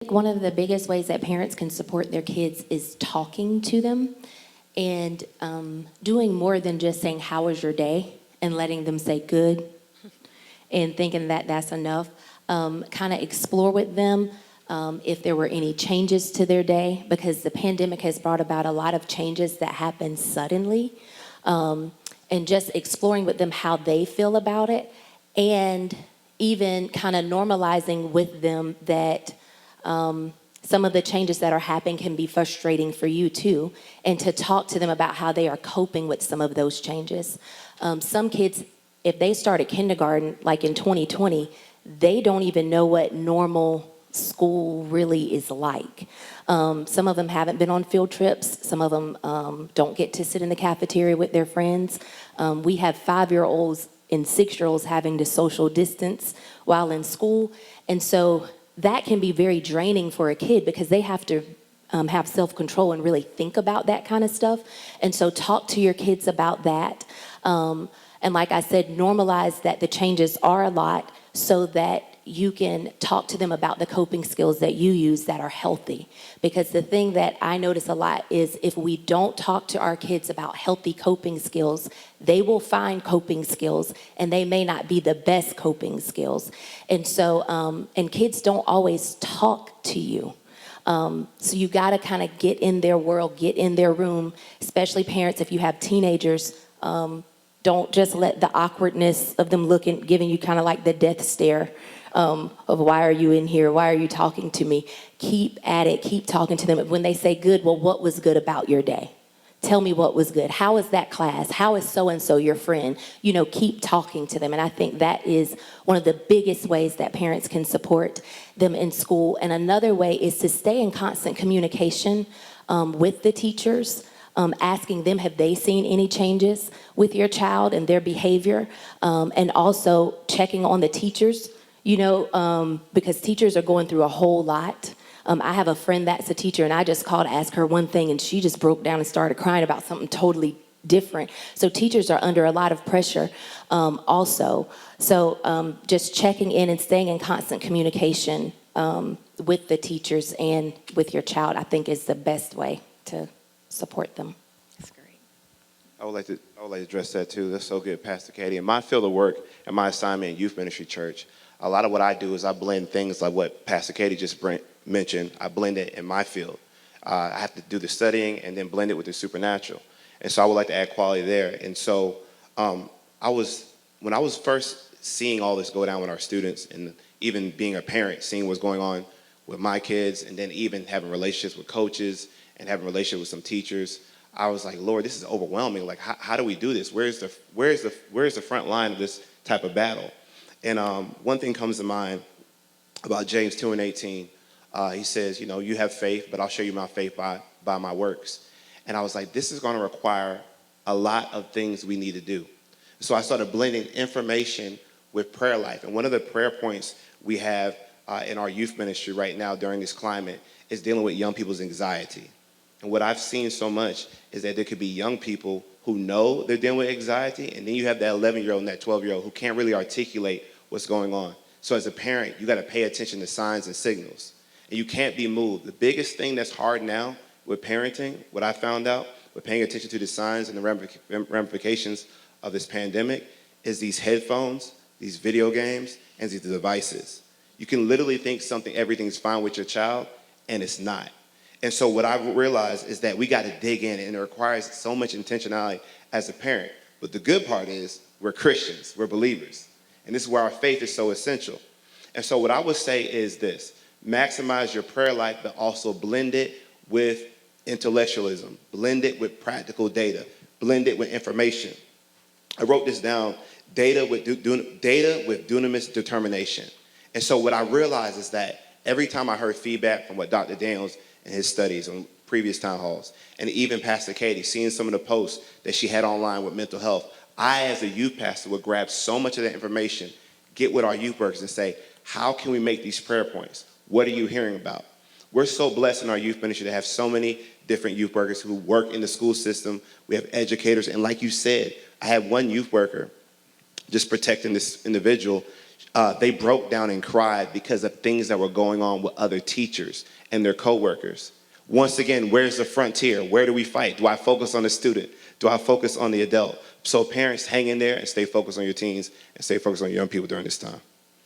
think one of the biggest ways that parents can support their kids is talking to them and doing more than just saying, "How was your day?" and letting them say good and thinking that that's enough. Kind of explore with them if there were any changes to their day, because the pandemic has brought about a lot of changes that happen suddenly. And just exploring with them how they feel about it, and even kind of normalizing with them that some of the changes that are happening can be frustrating for you too, and to talk to them about how they are coping with some of those changes. Some kids, if they start at kindergarten, like in 2020, they don't even know what normal school really is like. Some of them haven't been on field trips. Some of them don't get to sit in the cafeteria with their friends. We have 5-year-olds and 6-year-olds having to social distance while in school. And so that can be very draining for a kid, because they have to have self-control and really think about that kind of stuff. And so talk to your kids about that. And like I said, normalize that the changes are a lot, so that you can talk to them about the coping skills that you use that are healthy. Because the thing that I notice a lot is, if we don't talk to our kids about healthy coping skills, they will find coping skills, and they may not be the best coping skills. And so, and kids don't always talk to you. So you got to kind of get in their world, get in their room, especially parents, if you have teenagers. Don't just let the awkwardness of them looking, giving you kind of like the death stare of, "Why are you in here? Why are you talking to me?" Keep at it. Keep talking to them. When they say good, well, what was good about your day? Tell me what was good. How is that class? How is so-and-so your friend? You know, keep talking to them. And I think that is one of the biggest ways that parents can support them in school. And another way is to stay in constant communication with the teachers. Asking them, have they seen any changes with your child and their behavior? And also checking on the teachers, you know, because teachers are going through a whole lot. I have a friend that's a teacher, and I just called to ask her one thing, and she just broke down and started crying about something totally different. So teachers are under a lot of pressure also. So just checking in and staying in constant communication with the teachers and with your child, I think, is the best way to support them. That's great. I would like to address that too. That's so good, Pastor Katie. In my field of work and my assignment in Youth Ministry Church, a lot of what I do is I blend things like what Pastor Katie just mentioned. I blend it in my field. I have to do the studying and then blend it with the supernatural. And so I would like to add quality there. And so when I was first seeing all this go down with our students, and even being a parent, seeing what's going on with my kids, and then even having relationships with coaches and having relationships with some teachers, I was like, Lord, this is overwhelming. Like, how do we do this? Where's the front line of this type of battle? And one thing comes to mind about James 2:18. He says, you know, you have faith, but I'll show you my faith by my works. And I was like, this is going to require a lot of things we need to do. So I started blending information with prayer life. And one of the prayer points we have in our youth ministry right now during this climate is dealing with young people's anxiety. And what I've seen so much is that there could be young people who know they're dealing with anxiety, and then you have that 11-year-old and that 12-year-old who can't really articulate what's going on. So as a parent, you got to pay attention to signs and signals, and you can't be moved. The biggest thing that's hard now with parenting, what I found out with paying attention to the signs and the ramifications of this pandemic, is these headphones, these video games, and these devices. You can literally think everything's fine with your child, and it's not. And so what I've realized is that we got to dig in, and it requires so much intentionality as a parent. But the good part is we're Christians, we're believers. And this is where our faith is so essential. And so what I would say is this: maximize your prayer life, but also blend it with intellectualism, blend it with practical data, blend it with information. I wrote this down, data with dunamis determination. And so what I realized is that every time I heard feedback from what Dr. Daniels and his studies on previous town halls, and even Pastor Katie, seeing some of the posts that she had online with mental health, I, as a youth pastor, would grab so much of that information, get with our youth workers and say, how can we make these prayer points? What are you hearing about? We're so blessed in our youth ministry to have so many different youth workers who work in the school system. We have educators, and like you said, I had one youth worker just protecting this individual. they broke down and cried because of things that were going on with other teachers and their coworkers. Once again, where's the frontier? Where do we fight? Do I focus on the student? Do I focus on the adult? So parents, hang in there and stay focused on your teens and stay focused on young people during this time.